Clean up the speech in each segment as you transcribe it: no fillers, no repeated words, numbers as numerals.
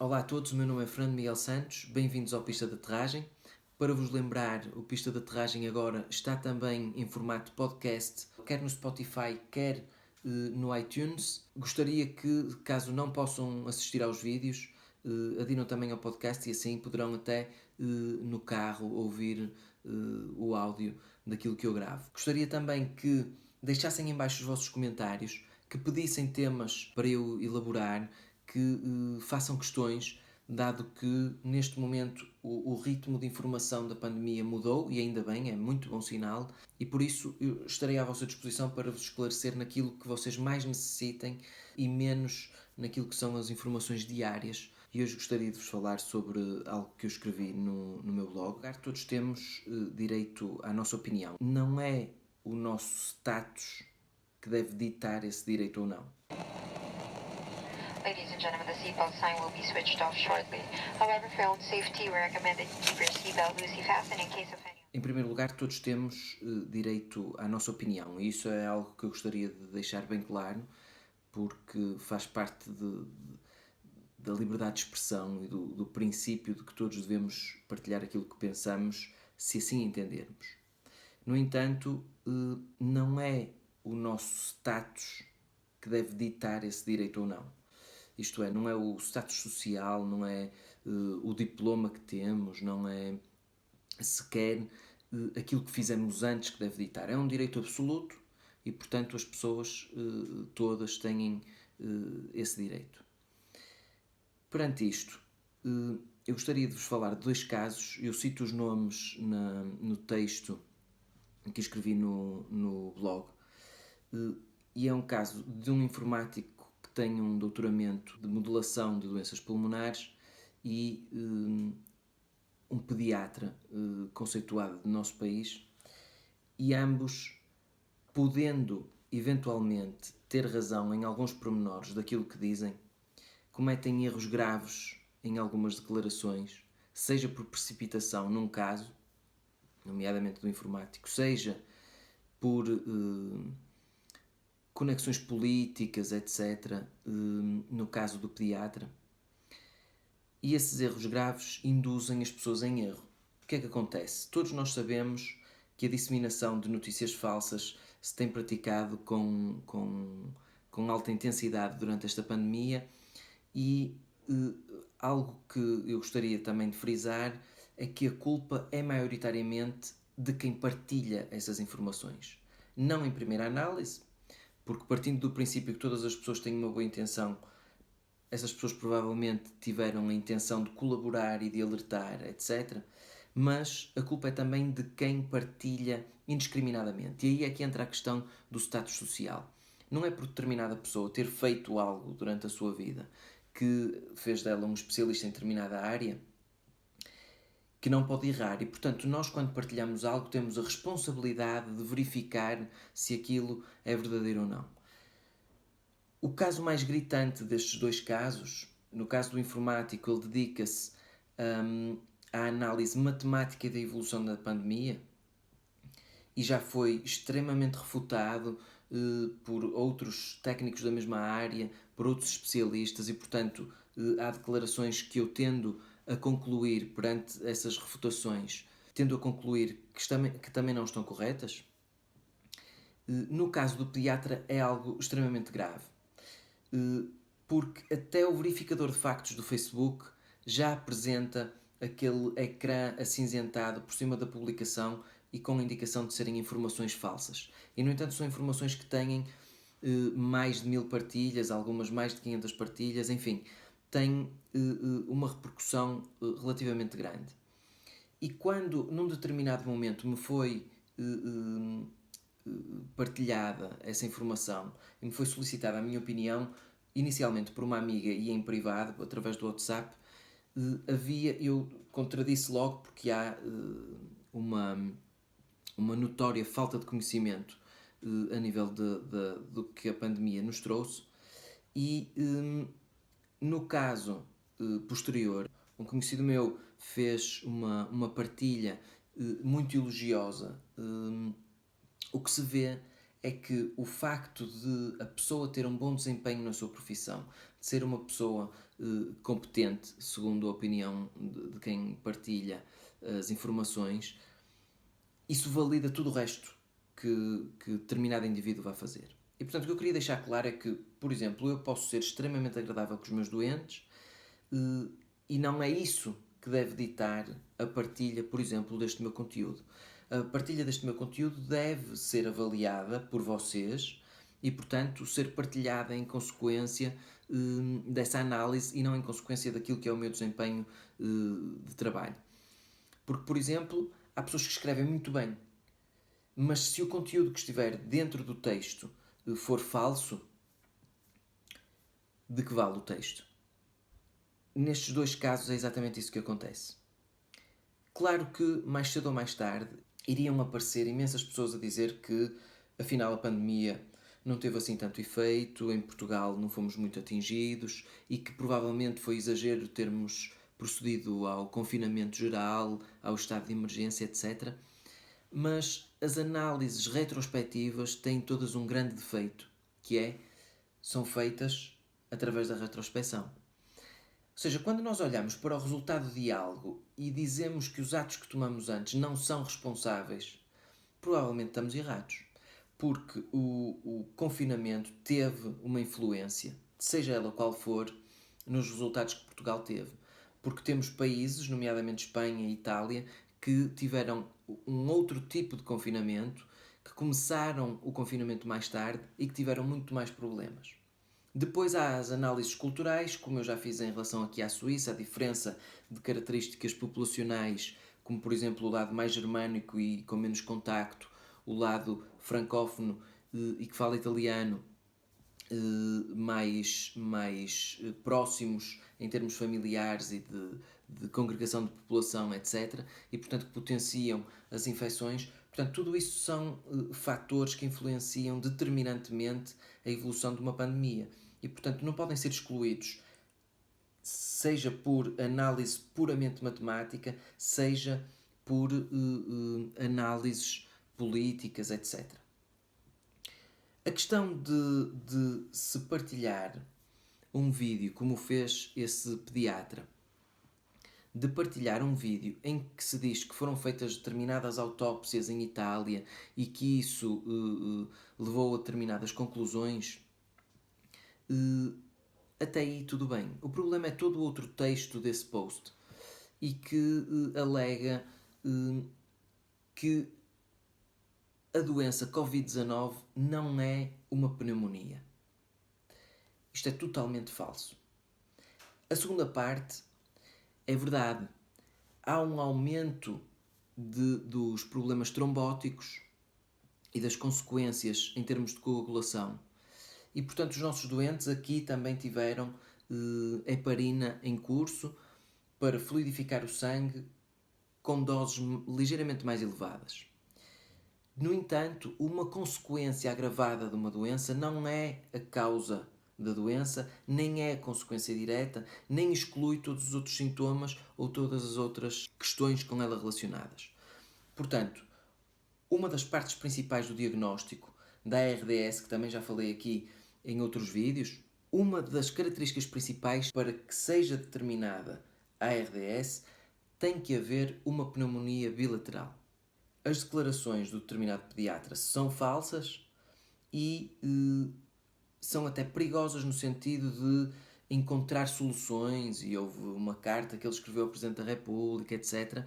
Olá a todos, o meu nome é Fernando Miguel Santos, bem-vindos ao Pista de Aterragem. Para vos lembrar, o Pista de Aterragem agora está também em formato podcast, quer no Spotify, quer no iTunes. Gostaria que, caso não possam assistir aos vídeos, adinam também ao podcast e assim poderão até no carro ouvir o áudio daquilo que eu gravo. Gostaria também que deixassem em baixo os vossos comentários, que pedissem temas para eu elaborar, que façam questões, dado que neste momento o ritmo de informação da pandemia mudou, e ainda bem, é muito bom sinal, e por isso eu estarei à vossa disposição para vos esclarecer naquilo que vocês mais necessitem e menos naquilo que são as informações diárias. E hoje gostaria de vos falar sobre algo que eu escrevi no meu blog. Todos temos direito à nossa opinião. Não é o nosso status que deve ditar esse direito ou não. Ladies and gentlemen, the seatbelt sign will be switched off shortly. However, for your own safety, we recommend that you keep your seatbelt loosely fastened in case of any... Em primeiro lugar, todos temos direito à nossa opinião, e isso é algo que eu gostaria de deixar bem claro, porque faz parte da liberdade de expressão e do princípio de que todos devemos partilhar aquilo que pensamos, se assim entendermos. No entanto, não é o nosso status que deve ditar esse direito ou não. Isto é, não é o status social, não é o diploma que temos, não é sequer aquilo que fizemos antes que deve ditar. É um direito absoluto e, portanto, as pessoas todas têm esse direito. Perante isto, eu gostaria de vos falar de dois casos. Eu cito os nomes no texto que escrevi no blog. E é um caso de um informático que tem um doutoramento de modelação de doenças pulmonares e um pediatra conceituado do nosso país, e ambos, podendo eventualmente ter razão em alguns pormenores daquilo que dizem, cometem erros graves em algumas declarações, seja por precipitação num caso, nomeadamente do informático, seja por conexões políticas, etc., no caso do pediatra. E esses erros graves induzem as pessoas em erro. O que é que acontece? Todos nós sabemos que a disseminação de notícias falsas se tem praticado com alta intensidade durante esta pandemia, e algo que eu gostaria também de frisar é que a culpa é maioritariamente de quem partilha essas informações. Não em primeira análise, porque partindo do princípio que todas as pessoas têm uma boa intenção, essas pessoas provavelmente tiveram a intenção de colaborar e de alertar, etc. Mas a culpa é também de quem partilha indiscriminadamente. E aí é que entra a questão do status social. Não é por determinada pessoa ter feito algo durante a sua vida que fez dela um especialista em determinada área que não pode errar. E, portanto, nós quando partilhamos algo temos a responsabilidade de verificar se aquilo é verdadeiro ou não. O caso mais gritante destes dois casos, no caso do informático, ele dedica-se à análise matemática da evolução da pandemia e já foi extremamente refutado por outros técnicos da mesma área, por outros especialistas, e, portanto, há declarações que eu tendo a concluir perante essas refutações, tendo a concluir que também não estão corretas. No caso do pediatra é algo extremamente grave, porque até o verificador de factos do Facebook já apresenta aquele ecrã acinzentado por cima da publicação e com a indicação de serem informações falsas. E, no entanto, são informações que têm mais de 1000 partilhas, algumas mais de 500 partilhas, enfim, têm uma repercussão relativamente grande. E quando, num determinado momento, me foi partilhada essa informação e me foi solicitada a minha opinião, inicialmente por uma amiga e em privado, através do WhatsApp, eu contradisse logo, porque há uma notória falta de conhecimento a nível do que a pandemia nos trouxe, e no caso posterior, um conhecido meu fez uma partilha muito elogiosa. O que se vê é que o facto de a pessoa ter um bom desempenho na sua profissão, de ser uma pessoa competente, segundo a opinião de quem partilha as informações, isso valida tudo o resto que determinado indivíduo vai fazer. E portanto o que eu queria deixar claro é que, por exemplo, eu posso ser extremamente agradável com os meus doentes e não é isso que deve ditar a partilha, por exemplo, deste meu conteúdo. A partilha deste meu conteúdo deve ser avaliada por vocês e, portanto, ser partilhada em consequência dessa análise e não em consequência daquilo que é o meu desempenho de trabalho. Porque, por exemplo, há pessoas que escrevem muito bem, mas se o conteúdo que estiver dentro do texto for falso, de que vale o texto? Nestes dois casos é exatamente isso que acontece. Claro que mais cedo ou mais tarde iriam aparecer imensas pessoas a dizer que afinal a pandemia não teve assim tanto efeito, em Portugal não fomos muito atingidos e que provavelmente foi exagero termos procedido ao confinamento geral, ao estado de emergência, etc. Mas as análises retrospectivas têm todas um grande defeito, que é, são feitas através da retrospecção. Ou seja, quando nós olhamos para o resultado de algo e dizemos que os atos que tomamos antes não são responsáveis, provavelmente estamos errados. Porque o confinamento teve uma influência, seja ela qual for, nos resultados que Portugal teve. Porque temos países, nomeadamente Espanha e Itália, que tiveram um outro tipo de confinamento, que começaram o confinamento mais tarde e que tiveram muito mais problemas. Depois há as análises culturais, como eu já fiz em relação aqui à Suíça, a diferença de características populacionais, como por exemplo o lado mais germânico e com menos contacto, o lado francófono e que fala italiano, mais próximos em termos familiares e de congregação de população, etc. E, portanto, que potenciam as infecções. Portanto, tudo isso são fatores que influenciam determinantemente a evolução de uma pandemia. E, portanto, não podem ser excluídos, seja por análise puramente matemática, seja por análises políticas, etc. A questão de se partilhar um vídeo, como fez esse pediatra, de partilhar um vídeo em que se diz que foram feitas determinadas autópsias em Itália e que isso levou a determinadas conclusões, até aí tudo bem. O problema é todo o outro texto desse post e que alega que a doença Covid-19 não é uma pneumonia. Isto é totalmente falso. A segunda parte é verdade. Há um aumento dos problemas trombóticos e das consequências em termos de coagulação. E, portanto, os nossos doentes aqui também tiveram heparina em curso para fluidificar o sangue com doses ligeiramente mais elevadas. No entanto, uma consequência agravada de uma doença não é a causa da doença, nem é a consequência direta, nem exclui todos os outros sintomas ou todas as outras questões com ela relacionadas. Portanto, uma das partes principais do diagnóstico da ARDS, que também já falei aqui em outros vídeos, uma das características principais para que seja determinada a ARDS tem que haver uma pneumonia bilateral. As declarações do determinado pediatra são falsas e são até perigosas no sentido de encontrar soluções, e houve uma carta que ele escreveu ao Presidente da República, etc.,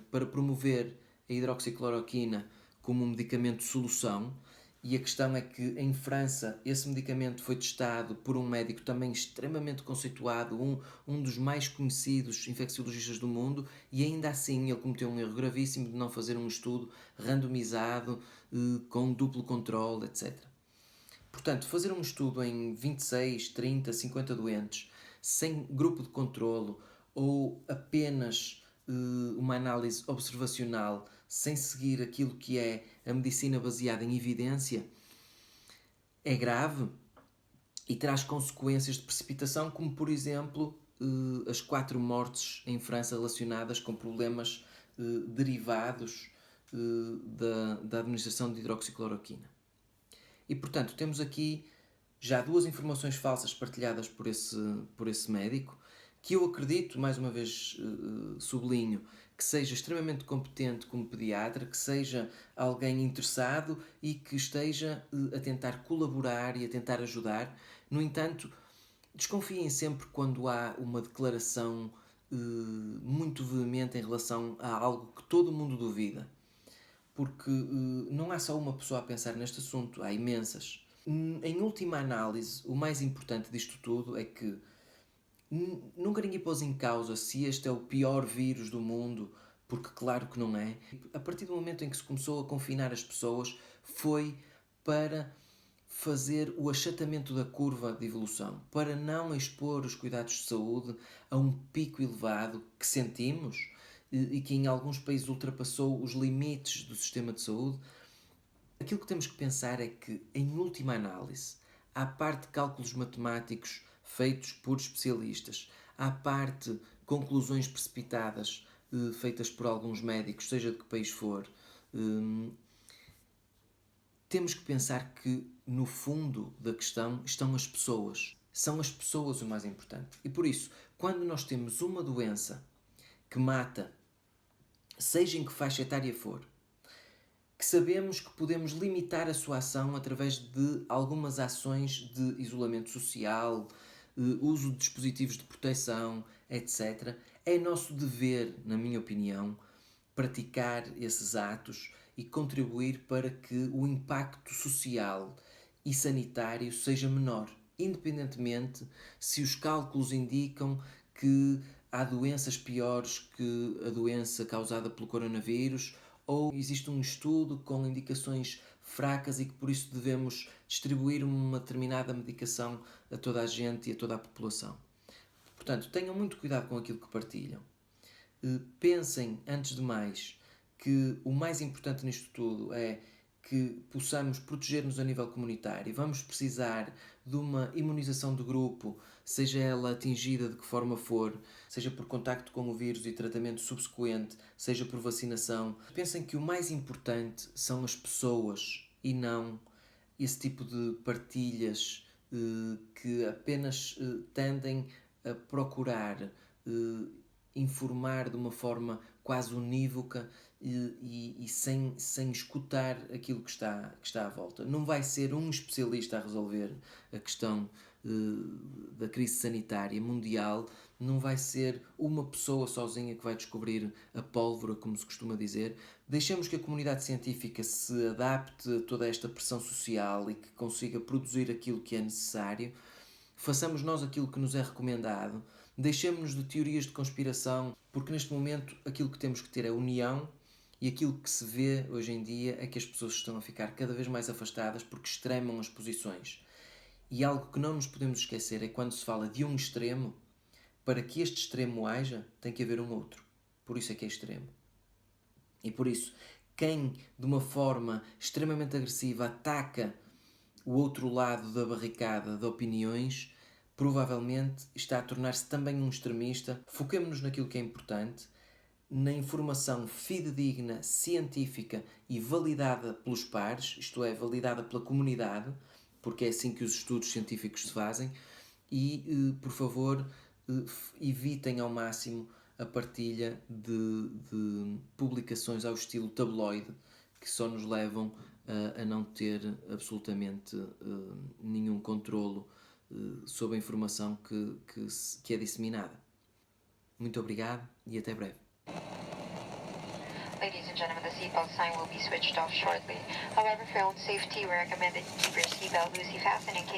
para promover a hidroxicloroquina como um medicamento de solução. E a questão é que em França esse medicamento foi testado por um médico também extremamente conceituado, um dos mais conhecidos infecciologistas do mundo, e ainda assim ele cometeu um erro gravíssimo de não fazer um estudo randomizado, com duplo controle, etc. Portanto, fazer um estudo em 26, 30, 50 doentes, sem grupo de controlo ou apenas uma análise observacional, sem seguir aquilo que é a medicina baseada em evidência, é grave e traz consequências de precipitação, como por exemplo as 4 mortes em França relacionadas com problemas derivados da administração de hidroxicloroquina. E portanto temos aqui Já há duas informações falsas partilhadas por esse médico, que eu acredito, mais uma vez sublinho, que seja extremamente competente como pediatra, que seja alguém interessado e que esteja a tentar colaborar e a tentar ajudar. No entanto, desconfiem sempre quando há uma declaração muito veemente em relação a algo que todo mundo duvida. Porque não há só uma pessoa a pensar neste assunto, há imensas. Em última análise, o mais importante disto tudo é que nunca ninguém pôs em causa se este é o pior vírus do mundo, porque claro que não é. A partir do momento em que se começou a confinar as pessoas, foi para fazer o achatamento da curva de evolução, para não expor os cuidados de saúde a um pico elevado que sentimos e que em alguns países ultrapassou os limites do sistema de saúde. Aquilo que temos que pensar é que, em última análise, à parte cálculos matemáticos feitos por especialistas, à parte conclusões precipitadas feitas por alguns médicos, seja de que país for, temos que pensar que, no fundo da questão, estão as pessoas. São as pessoas o mais importante. E por isso, quando nós temos uma doença que mata, seja em que faixa etária for, que sabemos que podemos limitar a sua ação através de algumas ações de isolamento social, uso de dispositivos de proteção, etc. É nosso dever, na minha opinião, praticar esses atos e contribuir para que o impacto social e sanitário seja menor, independentemente se os cálculos indicam que há doenças piores que a doença causada pelo coronavírus, ou existe um estudo com indicações fracas e que por isso devemos distribuir uma determinada medicação a toda a gente e a toda a população. Portanto, tenham muito cuidado com aquilo que partilham. Pensem, antes de mais, que o mais importante nisto tudo é que possamos proteger-nos a nível comunitário. Vamos precisar de uma imunização de grupo, seja ela atingida de que forma for, seja por contacto com o vírus e tratamento subsequente, seja por vacinação. Pensem que o mais importante são as pessoas e não esse tipo de partilhas que apenas tendem a procurar informar de uma forma quase unívoca e sem escutar aquilo que está à volta. Não vai ser um especialista a resolver a questão da crise sanitária mundial, não vai ser uma pessoa sozinha que vai descobrir a pólvora, como se costuma dizer. Deixemos que a comunidade científica se adapte a toda esta pressão social e que consiga produzir aquilo que é necessário. Façamos nós aquilo que nos é recomendado. Deixemos-nos de teorias de conspiração, porque neste momento aquilo que temos que ter é união e aquilo que se vê hoje em dia é que as pessoas estão a ficar cada vez mais afastadas porque extremam as posições. E algo que não nos podemos esquecer é quando se fala de um extremo, para que este extremo haja, tem que haver um outro. Por isso é que é extremo. E por isso, quem de uma forma extremamente agressiva ataca o outro lado da barricada de opiniões, provavelmente está a tornar-se também um extremista. Foquemo-nos naquilo que é importante, na informação fidedigna, científica e validada pelos pares, isto é, validada pela comunidade, porque é assim que os estudos científicos se fazem, e, por favor, evitem ao máximo a partilha de publicações ao estilo tabloide, que só nos levam a não ter absolutamente nenhum controlo sobre a informação que é disseminada. Muito obrigado e até breve. Ladies and gentlemen, the seatbelt sign will be switched off shortly. However, for your own safety, we recommend that you keep your seatbelt loosely fastened in case